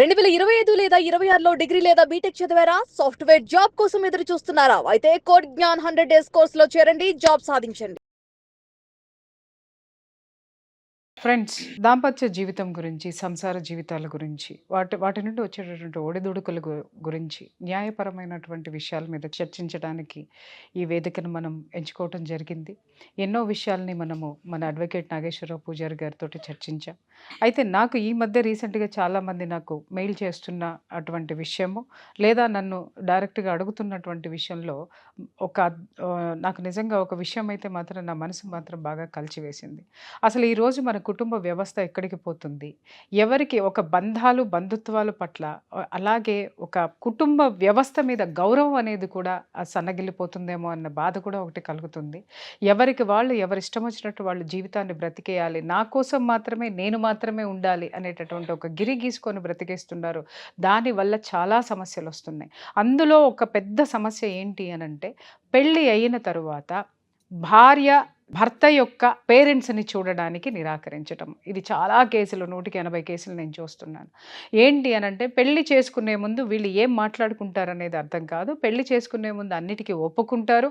2025 లేదా 26లో డిగ్రీ లేదా బీటెక్ చదివారా? సాఫ్ట్‌వేర్ జాబ్ కోసం ఎదురు చూస్తున్నారా? అయితే కోడ్ జ్ఞాన్ 100 డేస్ కోర్సులో చేరండి, జాబ్ సాధించండి. ఫ్రెండ్స్, దాంపత్య జీవితం గురించి, సంసార జీవితాల గురించి, వాటి నుండి వచ్చేటటువంటి ఒడిదుడుకుల గురించి, న్యాయపరమైనటువంటి విషయాల మీద చర్చించడానికి ఈ వేదికను మనం ఎంచుకోవటం జరిగింది. ఎన్నో విషయాల్ని మనము మన అడ్వకేట్ నాగేశ్వరరావు పూజారి గారితో చర్చించాం. అయితే నాకు ఈ మధ్య రీసెంట్గా చాలామంది నాకు మెయిల్ చేస్తున్న అటువంటి విషయము, లేదా నన్ను డైరెక్ట్గా అడుగుతున్నటువంటి విషయంలో ఒక నాకు నిజంగా ఒక విషయం అయితే మాత్రం నా మనసు మాత్రం బాగా కలిచివేసింది. అసలు ఈరోజు మన కుటుంబ వ్యవస్థ ఎక్కడికి పోతుంది? ఎవరికి ఒక బంధాలు, బంధుత్వాల పట్ల అలాగే ఒక కుటుంబ వ్యవస్థ మీద గౌరవం అనేది కూడా సన్నగిల్లిపోతుందేమో అన్న బాధ కూడా ఒకటి కలుగుతుంది. ఎవరికి వాళ్ళు ఎవరిష్టం వచ్చినట్టు వాళ్ళు జీవితాన్ని బ్రతికేయాలి. నా కోసం మాత్రమే, నేను మాత్రమే ఉండాలి అనేటటువంటి ఒక గిరి గీసుకొని బ్రతికేస్తున్నారు. దానివల్ల చాలా సమస్యలొస్తున్నాయి. అందులో ఒక పెద్ద సమస్య ఏంటి అనంటే, పెళ్ళి అయిన తరువాత భార్య భర్త యొక్క పేరెంట్స్ని చూడడానికి నిరాకరించటం. ఇది చాలా కేసులు, 180 కేసులు నేను చూస్తున్నాను. ఏంటి అనంటే, పెళ్లి చేసుకునే ముందు వీళ్ళు ఏం మాట్లాడుకుంటారనేది అర్థం కాదు. పెళ్లి చేసుకునే ముందు అన్నిటికీ ఒప్పుకుంటారు.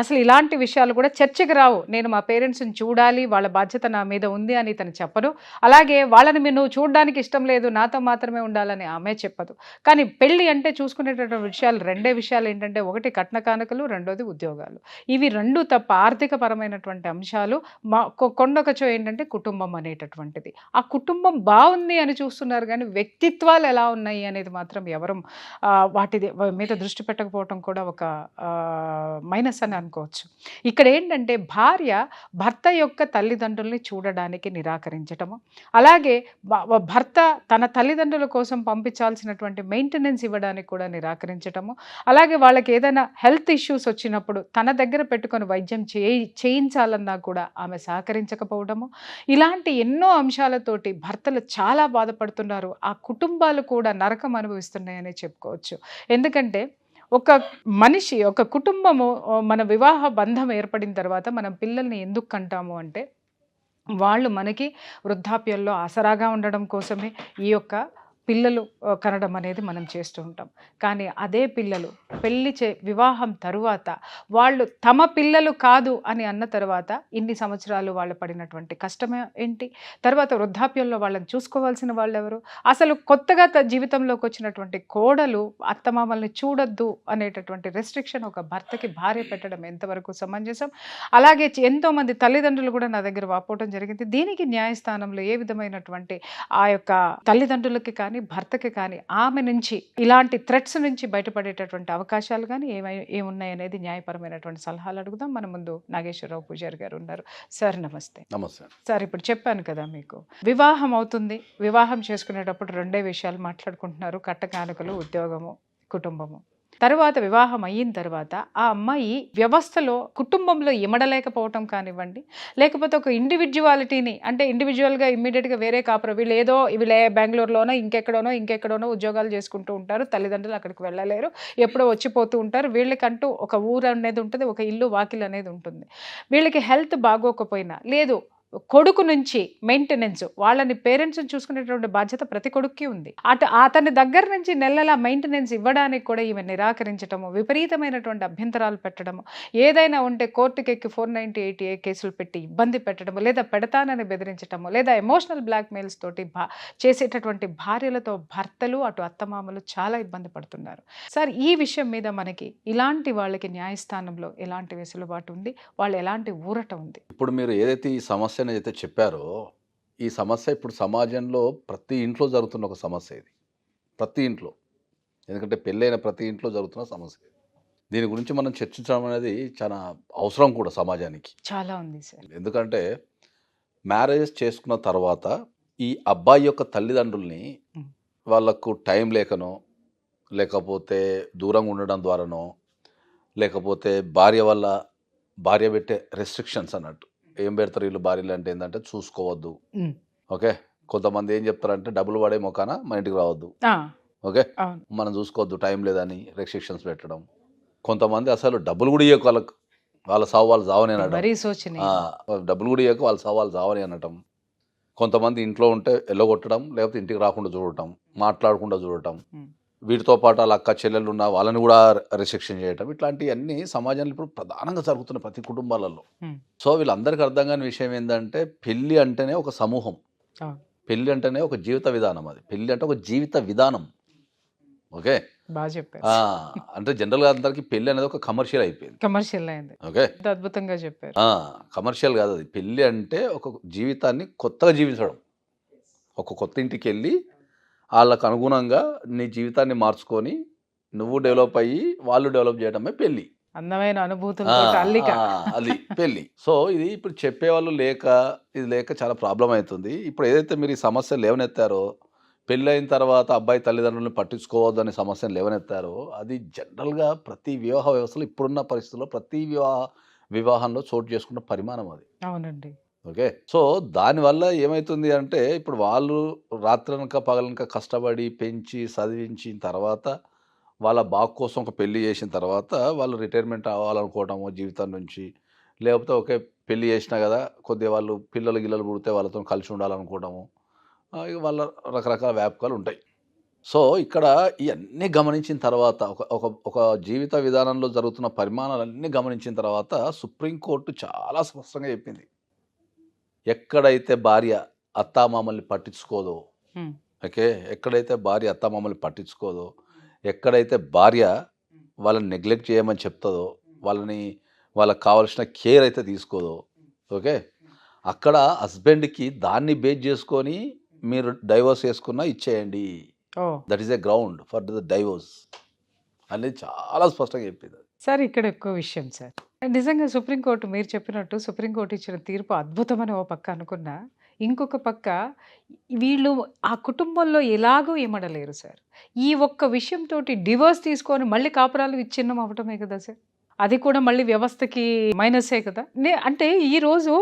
అసలు ఇలాంటి విషయాలు కూడా చర్చకు రావు. నేను మా పేరెంట్స్ని చూడాలి, వాళ్ళ బాధ్యత నా మీద ఉంది అని తను చెప్పదు. అలాగే వాళ్ళని నువ్వు చూడడానికి ఇష్టం లేదు, నాతో మాత్రమే ఉండాలని ఆమె చెప్పదు. కానీ పెళ్లి అంటే చూసుకునేటటువంటి విషయాలు రెండే విషయాలు ఏంటంటే, ఒకటి కట్న కానుకలు, రెండోది ఉద్యోగాలు. ఇవి రెండు తప్ప ఆర్థిక పరమైనటువంటి అంశాలు కొండొకచో ఏంటంటే కుటుంబం అనేటటువంటిది. ఆ కుటుంబం బాగుంది అని చూస్తున్నారు, కానీ వ్యక్తిత్వాలు ఎలా ఉన్నాయి అనేది మాత్రం ఎవరు వాటి మీద దృష్టి పెట్టకపోవటం కూడా ఒక మైనస్ అని అనుకోవచ్చు. ఇక్కడ ఏంటంటే, భార్య భర్త యొక్క తల్లిదండ్రుల్ని చూడడానికి నిరాకరించటము, అలాగే భర్త తన తల్లిదండ్రుల కోసం పంపించాల్సినటువంటి మెయింటెనెన్స్ ఇవ్వడానికి కూడా నిరాకరించటము, అలాగే వాళ్ళకి ఏదైనా హెల్త్ ఇష్యూస్ వచ్చినప్పుడు తన దగ్గర పెట్టుకొని వైద్యం చేయించాలన్నా కూడా ఆమె సహకరించకపోవడము, ఇలాంటి ఎన్నో అంశాలతోటి భర్తలు చాలా బాధపడుతున్నారు. ఆ కుటుంబాలు కూడా నరకం అనుభవిస్తున్నాయని చెప్పుకోవచ్చు. ఎందుకంటే, ఒక మనిషి, ఒక కుటుంబము, మన వివాహ బంధం ఏర్పడిన తర్వాత మనం పిల్లల్ని ఎందుకు కంటాము అంటే, వాళ్ళు మనకి వృద్ధాప్యంలో ఆసరాగా ఉండడం కోసమే ఈ యొక్క పిల్లలు కనడం అనేది మనం చేస్తూ ఉంటాం. కానీ అదే పిల్లలు వివాహం తరువాత వాళ్ళు తమ పిల్లలు కాదు అని అన్న తర్వాత ఇన్ని సంవత్సరాలు వాళ్ళు పడినటువంటి కష్టమే ఏంటి, తర్వాత వృద్ధాప్యంలో వాళ్ళని చూసుకోవాల్సిన వాళ్ళు ఎవరు, అసలు కొత్తగా జీవితంలోకి వచ్చినటువంటి కోడలు అత్తమామల్ని చూడొద్దు అనేటటువంటి రెస్ట్రిక్షన్ ఒక భర్తకి భార్య పెట్టడం ఎంతవరకు సమంజసం? అలాగే ఎంతోమంది తల్లిదండ్రులు కూడా నా దగ్గర వాపోవడం జరిగింది. దీనికి న్యాయస్థానంలో ఏ విధమైనటువంటి ఆ యొక్క తల్లిదండ్రులకి కానీ భర్తకి కానీ ఆమె నుంచి ఇలాంటి థ్రెట్స్ నుంచి బయటపడేటటువంటి అవకాశాలు కానీ ఏమున్నాయనేది న్యాయపరమైనటువంటి సలహాలు అడుగుదాం. మన ముందు నాగేశ్వరరావు పూజారి గారు ఉన్నారు. సార్ నమస్తే. నమస్తే సార్, ఇప్పుడు చెప్పాను కదా మీకు, వివాహం అవుతుంది, వివాహం చేసుకునేటప్పుడు రెండే విషయాలు మాట్లాడుకుంటున్నారు: కట్టకానుకలు, ఉద్యోగము, కుటుంబము. తర్వాత వివాహం అయిన తర్వాత ఆ అమ్మాయి వ్యవస్థలో, కుటుంబంలో ఇమడలేకపోవటం కానివ్వండి, లేకపోతే ఒక ఇండివిజువాలిటీని, అంటే ఇండివిజువల్గా ఇమ్మీడియట్గా వేరే కాపురం, వీళ్ళే బెంగళూరులోనో ఇంకెక్కడోనో ఉద్యోగాలు చేసుకుంటూ ఉంటారు, తల్లిదండ్రులు అక్కడికి వెళ్ళలేరు, ఎప్పుడో వచ్చిపోతూ ఉంటారు. వీళ్ళకంటూ ఒక ఊరు అనేది ఉంటుంది, ఒక ఇల్లు వాకిలు అనేది ఉంటుంది. వీళ్ళకి హెల్త్ బాగోకపోయినా లేదు, కొడుకు నుంచి మెయింటెనెన్స్, వాళ్ళని పేరెంట్స్ని చూసుకునేటువంటి బాధ్యత ప్రతి కొడుక్కి ఉంది. అతని దగ్గర నుంచి నెలల మెయింటెనెన్స్ ఇవ్వడానికి కూడా ఈమె నిరాకరించడము, విపరీతమైనటువంటి అభ్యంతరాలు పెట్టడము, ఏదైనా ఉంటే కోర్టుకెక్కి 498A కేసులు పెట్టి ఇబ్బంది పెట్టడము, లేదా పెడతానని బెదిరించడము, లేదా ఎమోషనల్ బ్లాక్మెయిల్స్ తోటి చేసేటటువంటి భార్యలతో భర్తలు, అటు అత్తమామలు చాలా ఇబ్బంది పడుతున్నారు. సార్, ఈ విషయం మీద మనకి ఇలాంటి వాళ్ళకి న్యాయస్థానంలో ఎలాంటి వెసులుబాటు ఉంది, వాళ్ళు ఎలాంటి ఊరట ఉంది? ఇప్పుడు మీరు ఏదైతే ఈ సమస్యను అయితే చెప్పారో, ఈ సమస్య ఇప్పుడు సమాజంలో ప్రతి ఇంట్లో జరుగుతున్న ఒక సమస్య ఇది. ప్రతి ఇంట్లో, ఎందుకంటే పెళ్ళైన ప్రతి ఇంట్లో జరుగుతున్న సమస్య. దీని గురించి మనం చర్చించడం అనేది చాలా అవసరం కూడా సమాజానికి. చాలా ఉంది సార్. ఎందుకంటే మ్యారేజ్ చేసుకున్న తర్వాత ఈ అబ్బాయి యొక్క తల్లిదండ్రుల్ని వాళ్ళకు టైం లేకనో, లేకపోతే దూరంగా ఉండడం ద్వారానో, లేకపోతే భార్య పెట్టే రెస్ట్రిక్షన్స్ అన్నట్టు, ఏం పెడతారు వీళ్ళు భార్యలు అంటే ఏంటంటే, చూసుకోవద్దు. ఓకే, కొంతమంది ఏం చెప్తారంటే, డబ్బులు పడే మొకాన మన ఇంటికి రావద్దు. ఓకే, మనం చూసుకోవద్దు, టైం లేదని రెస్ట్రిక్షన్స్ పెట్టడం. కొంతమంది అసలు డబ్బులు కూడా ఇవ్వకు, వాళ్ళ సావు వాళ్ళు చావని అనటం. డబ్బులు కూడా ఇవ్వకు వాళ్ళ సావు వాళ్ళు చావని అనటం. కొంతమంది ఇంట్లో ఉంటే ఎల్లగొట్టడం, లేకపోతే ఇంటికి రాకుండా చూడటం, మాట్లాడకుండా చూడటం, ఉమ్, వీటితో పాటు వాళ్ళ అక్క చెల్లెళ్ళు ఉన్న వాళ్ళని కూడా రిస్ట్రిక్షన్ చేయటం, ఇట్లాంటివన్నీ సమాజంలో ఇప్పుడు ప్రధానంగా జరుగుతున్నాయి ప్రతి కుటుంబాలలో. ఉమ్, సో వీళ్ళందరికీ అర్థం కాని విషయం ఏంటంటే పెళ్ళి అంటేనే ఒక సమూహం, అవును, పెళ్ళి అంటేనే ఒక జీవిత విధానం, అది పెళ్ళి అంటే ఒక జీవిత విధానం. ఓకే. బాగా చెప్పారు. ఆ, అంటే జనరల్గా అందరికీ పెళ్ళి అనేది ఒక కమర్షియల్ అయిపోయింది. కమర్షియల్ అయింది. ఓకే. ఎంత అద్భుతంగా చెప్పారు. కమర్షియల్ కాదు అది. పెళ్ళి అంటే ఒక జీవితాన్ని కొత్తగా జీవించడం, ఒక కొత్త ఇంటికి వెళ్ళి వాళ్ళకు అనుగుణంగా నీ జీవితాన్ని మార్చుకొని నువ్వు డెవలప్ అయ్యి వాళ్ళు డెవలప్ చేయడమే పెళ్ళి. అందమైన అనుభూతులతో అల్లిక. అది పెళ్ళి. సో ఇది ఇప్పుడు చెప్పేవాళ్ళు లేక, ఇది లేక చాలా ప్రాబ్లం అవుతుంది. ఇప్పుడు ఏదైతే మీరు ఈ సమస్య లేవనెత్తారో, పెళ్ళి అయిన తర్వాత అబ్బాయి తల్లిదండ్రులను పట్టించుకోవద్దు అనే సమస్యను లేవనెత్తారో, అది జనరల్గా ప్రతి వివాహ వ్యవస్థలో ఇప్పుడున్న పరిస్థితుల్లో ప్రతి వివాహంలో చోటు చేసుకున్న పరిమాణం అది. అవునండి. ఓకే. సో దానివల్ల ఏమవుతుంది అంటే ఇప్పుడు వాళ్ళు రాత్రనక పగలనక కష్టపడి పెంచి చదివించిన తర్వాత వాళ్ళ బాగు కోసం ఒక పెళ్లి చేసిన తర్వాత వాళ్ళు రిటైర్మెంట్ అవ్వాలనుకోవటము జీవితం నుంచి, లేకపోతే ఓకే పెళ్లి చేసినా కదా కొద్దిగా వాళ్ళు గిల్లలు పుడితే వాళ్ళతో కలిసి ఉండాలనుకోవటము, ఇక వాళ్ళ రకరకాల వ్యాపకాలు ఉంటాయి. సో ఇక్కడ ఇవన్నీ గమనించిన తర్వాత ఒక ఒక ఒక జీవిత విధానంలో జరుగుతున్న పరిమాణాలన్నీ గమనించిన తర్వాత సుప్రీంకోర్టు చాలా స్పష్టంగా చెప్పింది, ఎక్కడైతే భార్య అత్తామామల్ని పట్టించుకోదో, ఉమ్, ఓకే, ఎక్కడైతే భార్య అత్తామామల్ని పట్టించుకోదో, ఎక్కడైతే భార్య వాళ్ళని నెగ్లెక్ట్ చేయమని చెప్తుందో, వాళ్ళకి కావాల్సిన కేర్ అయితే తీసుకోదో, ఓకే, అక్కడ హస్బెండ్కి దాన్ని బేస్ చేసుకొని మీరు డైవోర్స్ చేసుకున్నా ఇచ్చేయండి, oh that is a ground for the divorce అనేది చాలా స్పష్టంగా చెప్పింది. సార్ ఇక్కడ ఎక్కువ విషయం సార్. నిజంగా సుప్రీంకోర్టు మీరు చెప్పినట్టు సుప్రీంకోర్టు ఇచ్చిన తీర్పు అద్భుతమని ఓ పక్క అనుకున్నా, ఇంకొక పక్క వీళ్ళు ఆ కుటుంబంలో ఎలాగో ఏమడలేరు సార్. ఈ ఒక్క విషయంతో డివోర్స్ తీసుకొని మళ్ళీ కాపురాలు విచ్ఛిన్నం అవటమే కదా సార్. అది కూడా మళ్ళీ వ్యవస్థకి మైనసే కదా. అంటే ఈరోజు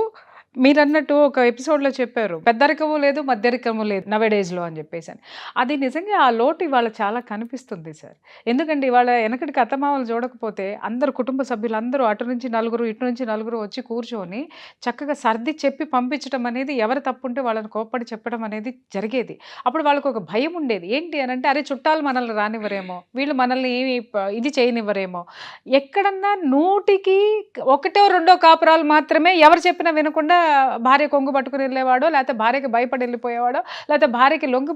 మీరు అన్నట్టు ఒక ఎపిసోడ్లో చెప్పారు, పెద్దరికము లేదు మధ్యరికము లేదు నవడేస్లో అని చెప్పేసి అని. అది నిజంగా ఆ లోటు ఇవాళ చాలా కనిపిస్తుంది సార్. ఎందుకంటే ఇవాళ వెనకటికి అత్తమామలు చూడకపోతే అందరు కుటుంబ సభ్యులందరూ అటు నుంచి నలుగురు ఇటు నుంచి నలుగురు వచ్చి కూర్చొని చక్కగా సర్ది చెప్పి పంపించడం అనేది, ఎవరు తప్పుంటే వాళ్ళని కోప్పడి చెప్పడం అనేది జరిగేది. అప్పుడు వాళ్ళకు ఒక భయం ఉండేది. ఏంటి అని అంటే, అరే చుట్టాలు మనల్ని రానివ్వరేమో, వీళ్ళు మనల్ని ఇది చేయనివ్వరేమో. ఎక్కడన్నా 100కి 1 2 కాపురాలు మాత్రమే ఎవరు చెప్పినా వినకుండా భార్య కొంగు పట్టుకుని వెళ్ళేవాడో, లేకపోతే భార్యకి భయపడి వెళ్ళిపోయేవాడో, లేకపోతే భార్యకి లొంగి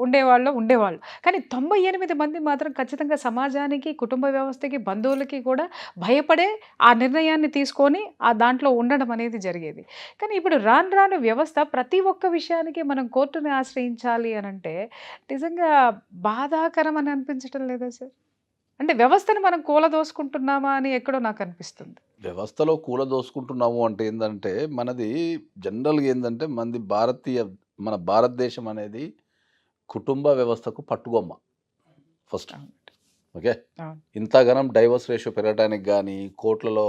ఉండేవాళ్ళు. కానీ 98 మంది మాత్రం ఖచ్చితంగా సమాజానికి, కుటుంబ వ్యవస్థకి, బంధువులకి కూడా భయపడే ఆ నిర్ణయాన్ని తీసుకొని ఆ దాంట్లో ఉండడం అనేది జరిగేది. కానీ ఇప్పుడు రాను వ్యవస్థ ప్రతి ఒక్క విషయానికి మనం కోర్టుని ఆశ్రయించాలి అని అంటే నిజంగా బాధాకరం అని అనిపించడం లేదా సార్? అంటే వ్యవస్థను మనం కూలదోసుకుంటున్నామా అని ఎక్కడో నాకు అనిపిస్తుంది. వ్యవస్థలో కూలదోసుకుంటున్నాము అంటే ఏంటంటే, మనది జనరల్గా ఏంటంటే మన భారతదేశం అనేది కుటుంబ వ్యవస్థకు పట్టుగొమ్మ ఫస్ట్. ఓకే. ఇంతగానం డైవర్స్ రేషియో పెరగడానికి కానీ, కోర్టులలో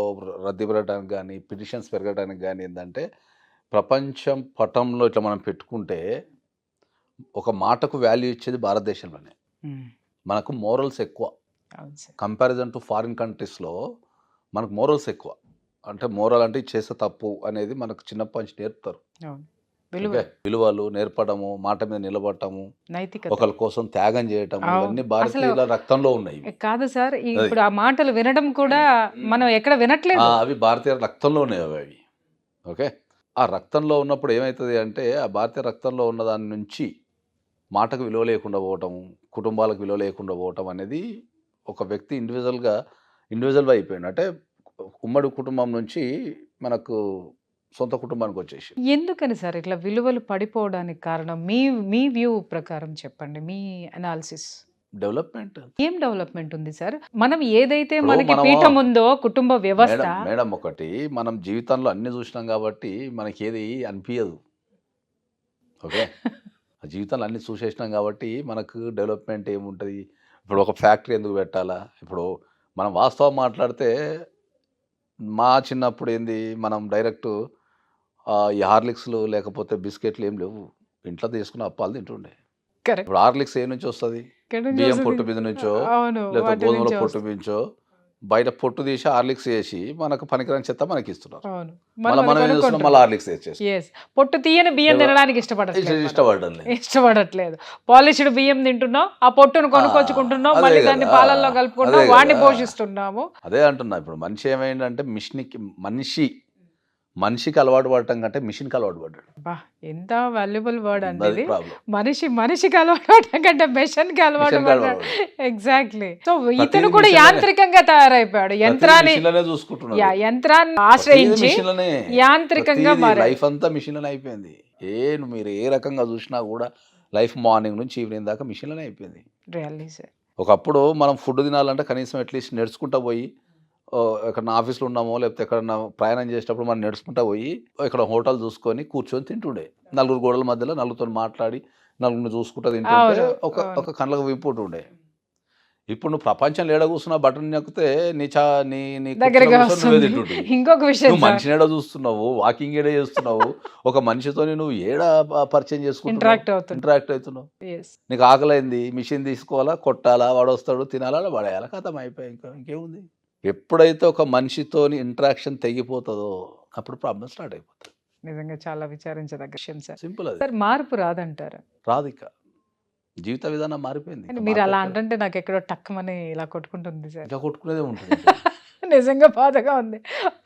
రద్దీ పెరగడానికి కానీ, పిటిషన్స్ పెరగడానికి కానీ ఏంటంటే, ప్రపంచం పటంలో ఇట్లా మనం పెట్టుకుంటే ఒక మాటకు వాల్యూ ఇచ్చేది భారతదేశంలోనే. మనకు మోరల్స్ ఎక్కువ కంపారిజన్ టు ఫారిన్ కంట్రీస్లో. మనకు మోరల్స్ ఎక్కువ. అంటే మోరల్ అంటే చేసే తప్పు అనేది మనకు చిన్నప్పటి నుంచి నేర్పుతారు. విలువలు నేర్పడము, మాట మీద నిలబడటము, ఒకరి కోసం త్యాగం చేయటం, ఇవన్నీ భారతీయుల రక్తంలో ఉన్నాయి. కాదు సార్, ఇప్పుడు ఆ మాటలు వినడం కూడా మనం ఎక్కడ వినట్లేదు. అవి భారతీయ రక్తంలో ఉన్నాయి అవి. ఓకే. ఆ రక్తంలో ఉన్నప్పుడు ఏమవుతుంది అంటే, ఆ భారతీయ రక్తంలో ఉన్న దాని నుంచి మాటకు విలువ లేకుండా పోవటం, కుటుంబాలకు విలువ లేకుండా పోవటం అనేది ఒక వ్యక్తి ఇండివిజువల్ అయిపోయింది. అంటే ఉమ్మడి కుటుంబం నుంచి మనకు సొంత కుటుంబానికి వచ్చేసి. ఎందుకని సార్ ఇట్లా విలువలు పడిపోవడానికి కారణం? మీ వ్యూ ప్రకారం చెప్పండి, మీ అనాలిసిస్. డెవలప్మెంట్. ఏం డెవలప్మెంట్ ఉంది సార్? మనం ఏదైతే మనకి పీఠం ఉందో కుటుంబ వ్యవస్థ. మేడం ఒకటి, మనం జీవితంలో అన్ని చూసినాం కాబట్టి మనకి ఏది అనిపించదు. ఓకే. జీవితంలో అన్ని చూసేసినాం కాబట్టి మనకు డెవలప్మెంట్ ఏముంటుంది? ఇప్పుడు ఒక ఫ్యాక్టరీ ఎందుకు పెట్టాలా? ఇప్పుడు మనం వాస్తవం మాట్లాడితే మా చిన్నప్పుడు ఏంది, మనం డైరెక్ట్ ఈ హార్లిక్స్లు లేకపోతే బిస్కెట్లు ఏం లేవు, ఇంట్లో తీసుకున్న అప్పాలు తింటుండే. ఇప్పుడు హార్లిక్స్ ఏ నుంచి వస్తుంది? బియ్యం పొట్టు మీద నుంచో, లేకపోతే గోధుమల పొట్టు నుంచో బయట పొట్టు తీసి హార్లిక్స్ వేసి మనకు పనికిరాని చెత్త మనకి ఇస్తున్నారు. అవును. మళ్ళీ మనం ఏం చేస్తున్నాం, మళ్ళీ హార్లిక్స్ వేసేసి ఎస్ పొట్టు తీయని బియ్యం తినడానికి ఇష్టపడడం లేదు. ఇష్టపడట్లేదు. పాలిష్డ్ బియ్యం తింటున్నాం, ఆ పొట్టును కొనుక్కొచ్చుకుంటున్నాం, అదే మళ్ళీ కదా. దాన్ని పాలల్లో కలుపుకుంటాం, అదే వాడిని కదా. పోషిస్తున్నాము. అదే అంటున్నా, ఇప్పుడు మనిషి ఏమైందంటే మనిషికి అలవాటు పడటం కంటే మిషన్కి అలవాటు పడ్డాడు. బా ఎంత వాల్యుబుల్ వర్డ్ అండి అది ఇది. ప్రాబ్లం. మనిషికి అలవాటు పడటం కంటే మెషిన్ కి అలవాటు మిషన్కి పడ్డాడు. అలవాటు. ఎగ్జాక్ట్లీ. సో ప్రతిదీ ఇతను కూడా మిషన్లోనే. యాంత్రికంగా తయారైపోయాడు. యంత్రాన్ని మిషన్లనే చూసుకుంటున్నాడు. యంత్రాన్ని ఆశ్రయించి మిషన్లనే. యాంత్రికంగా ప్రతిదీ మారాడు. లైఫ్ అంతా మిషన్లోనే అయిపోయింది. మీరు ఏ రకంగా చూసినా కూడా లైఫ్ మార్నింగ్ నుంచి ఈవినింగ్ దాకా మిషన్లోనే అయిపోయింది. Really sir. ఒకప్పుడు మనం ఫుడ్ తినాలంటే కనీసం అట్లీస్ట్ నడుచుకుంటా పోయి ఎక్కడన్నా ఆఫీస్లో ఉన్నామో లేకపోతే ఎక్కడన్నా ప్రయాణం చేసేటప్పుడు మనం నడుచుకుంటా పోయి ఇక్కడ హోటల్ చూసుకొని కూర్చొని తింటుండే. నలుగురు గోడల మధ్యలో నలుగురితో మాట్లాడి నలుగురిని చూసుకుంటా తింటుంటే అవును, ఒక కళ్ళకు వింపుంటు ఉండే. ఇప్పుడు నువ్వు ప్రపంచంలో ఏడ కూర్చున్నా బటన్ నొక్కితే నీ దగ్గరగా నువ్వే వస్తుంది. తింటుంటుంది. ఇంకొక విషయం నువ్వు సార్, మనిషిని ఏడ చూస్తున్నావు, వాకింగ్ ఏడ చేస్తున్నావు, ఒక మనిషితో నువ్వు ఏడ పరిచయం చేసుకుంటున్నావు, ఇంటరాక్ట్ అవుతున్నావు. Yes. నీకు ఆకలైంది, మిషన్ తీసుకోవాలా, కొట్టాలా, వాడు వస్తాడు, తినాలా, పడేయాలా, కథం అయిపోయి ఇంకేముంది. ఎప్పుడైతే ఒక మనిషితోని ఇంటరాక్షన్ తెగిపోతుందో అప్పుడు ప్రాబ్లం స్టార్ట్ అయిపోతుంది. నిజంగా చాలా విచారించదగ్గ విషయం సార్. సింపుల్ అది. సార్ మార్పు రాదంటారా? రాదు. ఇక జీవిత విధానం మారిపోయింది. కానీ మీరు అలా అంటే నాకు ఎక్కడో టక్కమని ఇలా కొట్టుకుంటుంది సార్. ఇంకా కొట్టుకునేదే ఉంటుంది. నిజంగా బాధగా ఉంది.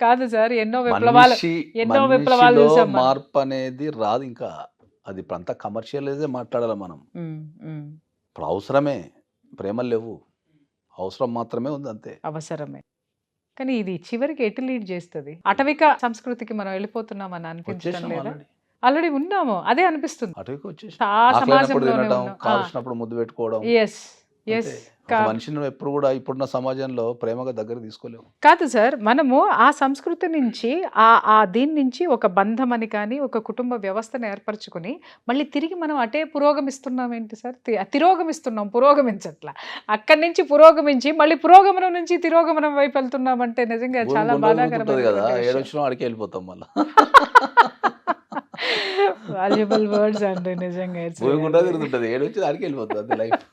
కాదు సార్, ఎన్నో విప్లవాలు మనిషిలో చూసాం మనం. మార్పు అనేది రాదు. ఇంకా అది ఇప్పుడు అంతా కమర్షియలైజే మాట్లాడాలి మనం. ఇప్పుడు అవసరమే, ప్రేమలు లేవు, అవసరం మాత్రమే ఉంది, అంతే. అవసరమే. కానీ ఇది చివరికి ఎటు లీడ్ చేస్తుంది? అటవిక సంస్కృతికి మనం వెళ్ళిపోతున్నామని అనిపించడం వచ్చేసాం లేదా? ఆల్రెడీ. ఆల్రెడీ ఉన్నాము, అదే అనిపిస్తుంది. అటువైపు వచ్చేసి ఆ ఆకలినప్పుడు సమాజంలోనే తినడం, ఉన్నాం. కాల్చినప్పుడు ముద్దు పెట్టుకోవడం. Yes yes. అంతే. ఒక మనిషిని ఎప్పుడు కూడా ఇప్పుడున్న సమాజంలో ప్రేమగా దగ్గర తీసుకోలేము. కాదు సార్, మనము ఆ సంస్కృతి నుంచి ఆ దీని నుంచి ఒక బంధం అని కానీ ఒక కుటుంబ వ్యవస్థను ఏర్పరచుకుని మళ్ళీ తిరిగి మనం అటే పురోగమిస్తున్నాం ఏంటి సార్? తిరోగమిస్తున్నాం, పురోగమించట్లా. అక్కడి నుంచి పురోగమించి మళ్ళీ పురోగమనం నుంచి తిరోగమనం వైపు వెళ్తున్నాం అంటే నిజంగా చాలా బాధాకరమైన కదా. విషయం. ఏడొచ్చినా అడికి వెళ్ళిపోతాం మళ్ళీ. వాల్యుబుల్ వర్డ్స్ అండి నిజంగా. భూమి గుండా తిరుగుతుంటది, ఏడొచ్చి అడికి వెళ్ళిపోతుంది. అది లైఫ్.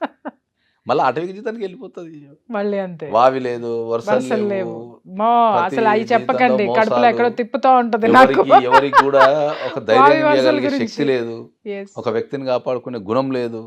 మళ్ళీ అటవికి జీతానికి వెళ్ళిపోతుంది మళ్ళీ అంతే. వావి లేదు, వర్షాలు వర్షాలు లేవు. లేవు. మో అసలు అవి చెప్పకండి, జీవితంలో కడుపులో ఎక్కడో మోసాలు. తిప్పుతూ ఉంటది నాకు. ఎవరికి కూడా ఒక ధైర్యం వావి వర్షాల ఇవ్వగలిగే గురించి. శక్తి లేదు, Yes, ఒక వ్యక్తిని కాపాడుకునే గుణం లేదు.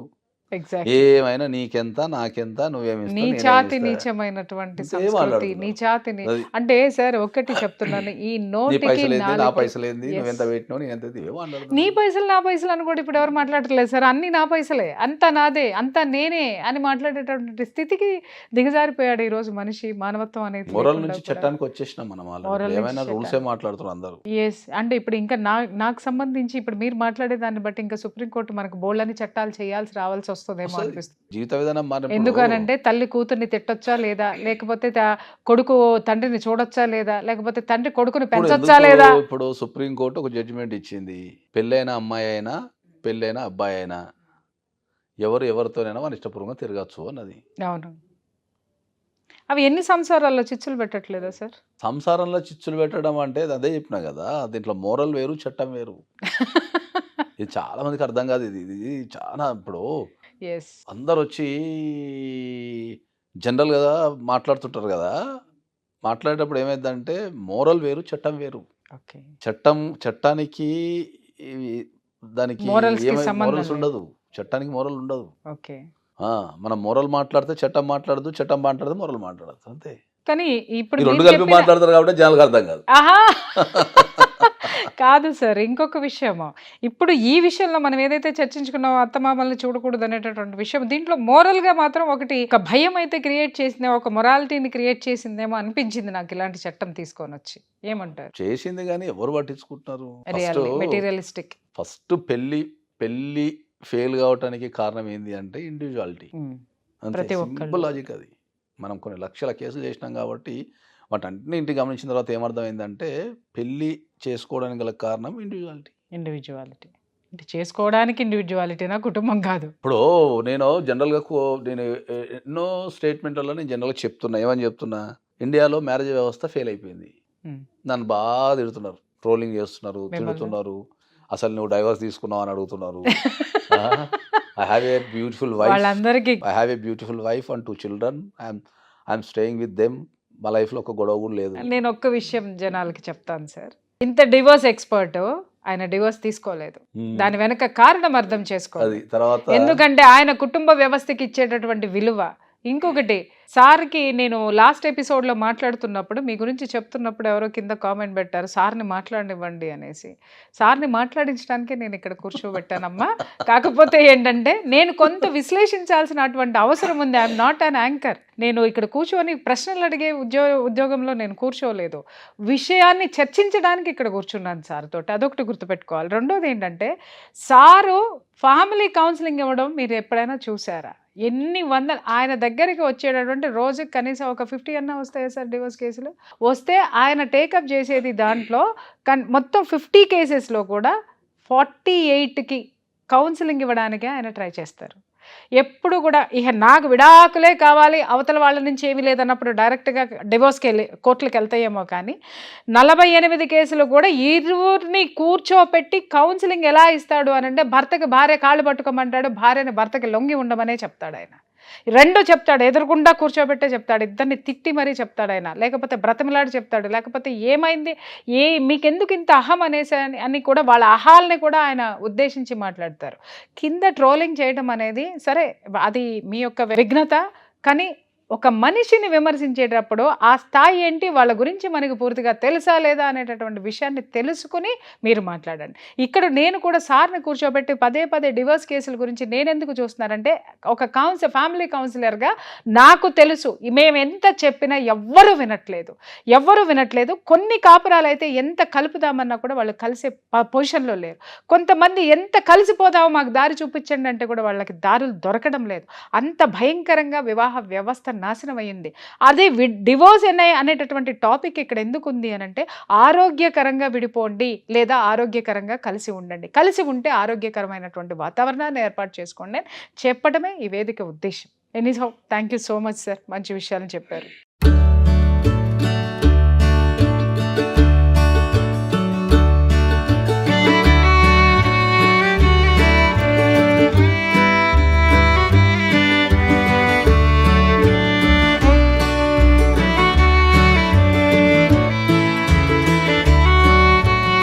exactly. ఏమైనా నీకెంత నాకెంత నువ్వేమిస్తావు, నీచాతి నేనేమిస్తా. నీచమైనటువంటి ఇంకేం సంస్కృతి, మాట్లాడుతున్నావు? నీచాతిని. అది. అంటే సార్ ఒకటి చెప్తున్నాను, ఈ నీ నోటికి పైసలు ఏంది, నా నాలుగు. పైసలు ఏంది, Yes. నువ్వెంత పెట్టినావు, నేను ఎంత ఇవే మాట్లాడుతున్నావు. నీ పైసలు నా పైసలు అని కూడా ఇప్పుడు ఎవరు మాట్లాడట్లేదు సార్. అన్ని నా పైసలే, అంతా నాదే, అంతా నేనే అని మాట్లాడేటటువంటి స్థితికి దిగజారిపోయాడు ఈ రోజు మనిషి. మానవత్వం అనేది మొరల్ నుంచి చట్టానికి వచ్చేసినాం మనం. Moral ఆల్రెడీ నుంచి ఏమైనా రూల్సే చట్టానికి. మాట్లాడుతున్నారు అందరూ. ఎస్. అంటే ఇప్పుడు ఇంకా నాకు సంబంధించి ఇప్పుడు మీరు మాట్లాడే దాన్ని బట్టి ఇంకా సుప్రీంకోర్టు మనకు బోల్డని చట్టాలు చేయాల్సి రావాల్సి వస్తుందేమో వస్తది. అనిపిస్తుంది. జీవిత విధానం మారినప్పుడు ఎందుకనంటే తల్లి కూతుర్ని తిట్టొచ్చా లేదా, లేకపోతే కొడుకు తండ్రిని చూడొచ్చా లేదా, లేకపోతే తండ్రి కొడుకుని ఇప్పుడు పెంచొచ్చా ఎందుకు లేదా. ఇప్పుడు సుప్రీంకోర్టు ఒక జడ్జిమెంట్ ఇచ్చింది, పెళ్ళైన అమ్మాయి అయినా పెళ్ళైన అబ్బాయి అయినా ఎవరితోనైనా మన ఇష్టపూర్వకంగా తిరగచ్చు అన్నది. అవును. అవి ఎన్ని సంసారాల్లో చిచ్చులు పెట్టట్లేదా సార్? సంసారంలో చిచ్చులు పెట్టడం అంటే అదే చెప్పినా కదా, దీంట్లో మోరల్ వేరు, చట్టం వేరు. ఇది చాలా మందికి అర్థం కాదు. ఇది చాలా ఇప్పుడు ఎస్. అందరు వచ్చి జనరల్ కదా మాట్లాడుతుంటారు కదా, మాట్లాడేటప్పుడు ఏమైందంటే మోరల్ వేరు, చట్టం వేరు. ఓకే. చట్టానికి దానికి Morals కి సంబంధం మోరల్స్ లేదు. ఉండదు, చట్టానికి మోరల్ ఉండదు. ఓకే. మనం మోరల్ మాట్లాడితే చట్టం మాట్లాడదు, చట్టం మాట్లాడితే మోరల్ మాట్లాడదు, అంతే. కానీ ఇప్పుడు ఈ రెండు మీరు కలిపి చెప్పిన- మాట్లాడతారు కాబట్టి జనాలకు అర్థం కాదు. ఆహా కాదు సార్, ఇంకొక విషయము. ఇప్పుడు ఈ విషయంలో మనం ఏదైతే చర్చించుకున్నామో అత్తమామల్ని చూడకూడదు అనేటటువంటి విషయం, దీంట్లో మోరల్ గా మాత్రం ఒక భయం అయితే క్రియేట్ చేసిందేమో, ఒక మొరాలిటీని క్రియేట్ చేసిందేమో అనిపించింది నాకు ఇలాంటి చట్టం తీసుకొని వచ్చి. ఏమంటారు? చేసింది కానీ ఎవరు పట్టించుకుంటున్నారు? మెటీరియలిస్టిక్. ఫస్ట్ పెళ్లి ఫెయిల్ కావటానికి కారణం ఏంది అంటే ఇండివిజువాలిటీ. ప్రతి అంతే, ఒక్కళ్ళు. సింపుల్ లాజిక్ అది. మనం కొన్ని లక్షల కేసులు చేసినాం కాబట్టి వాటన్నింటిని గమనించిన తర్వాత ఏమర్థమైందంటే పెళ్లి చేసుకోవడానికి గల కారణం ఇండివిజువాలిటీ. అంటే చేసుకోవడానికి ఇండివిజువాలిటీనా, కుటుంబం కాదు. ఇప్పుడు నేను జనరల్గా నేను ఎన్నో స్టేట్మెంట్లలో నేను జనరల్గా చెప్తున్నా, ఏమని చెప్తున్నా, ఇండియాలో మ్యారేజ్ వ్యవస్థ ఫెయిల్ అయిపోయింది. నన్ను బాగా తిడుతున్నారు, ట్రోలింగ్ చేస్తున్నారు, తిడుతున్నారు, అసలు నువ్వు డైవర్స్ తీసుకున్నావు అని అడుగుతున్నారు. I have a beautiful wife. వాళ్ళందరికీ I have a beautiful wife and 2 children. I'm staying with them. మా లైఫ్లో ఒక గొడవ కూడా లేదు. నేను ఒక్క విషయం జనాలకి చెప్తాను సార్, ఇంత డివోర్స్ ఎక్స్పర్ట్ ఆయన డివోర్స్ తీసుకోలేదు. దాని వెనక కారణం అర్థం చేసుకోవాలి. అది తర్వాత ఎందుకంటే ఆయన కుటుంబ వ్యవస్థకి ఇచ్చేటటువంటి విలువ. ఇంకొకటి, సార్కి నేను లాస్ట్ ఎపిసోడ్లో మాట్లాడుతున్నప్పుడు మీ గురించి చెప్తున్నప్పుడు ఎవరో కింద కామెంట్ పెట్టారు, సార్ని మాట్లాడనివ్వండి అనేసి. సార్ని మాట్లాడించడానికే నేను ఇక్కడ కూర్చోబెట్టానమ్మా. కాకపోతే ఏంటంటే నేను కొంత విశ్లేషించాల్సినటువంటి అవసరం ఉంది. I'm not an anchor. నేను ఇక్కడ కూర్చొని ప్రశ్నలు అడిగే ఉద్యోగంలో నేను కూర్చోలేదు. విషయాన్ని చర్చించడానికి ఇక్కడ కూర్చున్నాను సార్ తోటి. అదొకటి గుర్తుపెట్టుకోవాలి. రెండోది ఏంటంటే, సారు ఫ్యామిలీ కౌన్సిలింగ్ ఇవ్వడం మీరు ఎప్పుడైనా చూసారా? ఎన్ని వందలు ఆయన దగ్గరికి వచ్చేటటువంటి రోజుకి కనీసం ఒక 50 అన్నా వస్తాయా సార్ డివోర్స్ కేసులు? వస్తే ఆయన టేకప్ చేసేది దాంట్లో మొత్తం 50 కేసెస్లో కూడా 48కి కౌన్సిలింగ్ ఇవ్వడానికే ఆయన ట్రై చేస్తారు. ఎప్పుడు కూడా ఇక నాకు విడాకులే కావాలి, అవతల వాళ్ళ నుంచి ఏమీ లేదన్నప్పుడు డైరెక్ట్గా డివోర్స్కి వెళ్ళి కోర్టులకు వెళ్తాయేమో, కానీ 48 కేసులు కూడా ఇరువురిని కూర్చోపెట్టి కౌన్సిలింగ్ ఎలా ఇస్తాడు అని అంటే, భర్తకి భార్య కాళ్ళు పట్టుకోమంటాడు, భార్యని భర్తకి లొంగి ఉండమనే చెప్తాడు ఆయన. రెండు చెప్తాడు, ఎదురుకుండా కూర్చోబెట్టే చెప్తాడు, ఇద్దరిని తిట్టి మరీ చెప్తాడు ఆయన, లేకపోతే బ్రతమిలాడి చెప్తాడు, లేకపోతే ఏమైంది, మీకెందుకు ఇంత అహం అనేసి అని కూడా వాళ్ళ అహాల్ని కూడా ఆయన ఉద్దేశించి మాట్లాడతారు. కింద ట్రోలింగ్ చేయడం అనేది సరే, అది మీ యొక్క విఘ్నత, కానీ ఒక మనిషిని విమర్శించేటప్పుడు ఆ స్థాయి ఏంటి, వాళ్ళ గురించి మనకు పూర్తిగా తెలుసా లేదా అనేటటువంటి విషయాన్ని తెలుసుకుని మీరు మాట్లాడండి. ఇక్కడ నేను కూడా సార్ని కూర్చోబెట్టి పదే పదే డివోర్స్ కేసుల గురించి నేనెందుకు చూస్తున్నారంటే, ఒక ఫ్యామిలీ కౌన్సిలర్గా నాకు తెలుసు మేము ఎంత చెప్పినా ఎవ్వరూ వినట్లేదు. కొన్ని కాపురాలు అయితే ఎంత కలుపుదామన్నా కూడా వాళ్ళు కలిసే పొజిషన్లో లేరు. కొంతమంది ఎంత కలిసిపోదామో మాకు దారి చూపించండి అంటే కూడా వాళ్ళకి దారులు దొరకడం లేదు. అంత భయంకరంగా వివాహ వ్యవస్థ నాశనం అయ్యింది. అదే డివోర్స్ అనేటటువంటి టాపిక్ ఇక్కడ ఎందుకు ఉంది అని అంటే, ఆరోగ్యకరంగా విడిపోండి లేదా ఆరోగ్యకరంగా కలిసి ఉండండి, కలిసి ఉంటే ఆరోగ్యకరమైనటువంటి వాతావరణాన్ని ఏర్పాటు చేసుకోండి అని చెప్పడమే ఈ వేదిక ఉద్దేశం. Anyhow, thank you so much sir, మంచి విషయాలను చెప్పారు.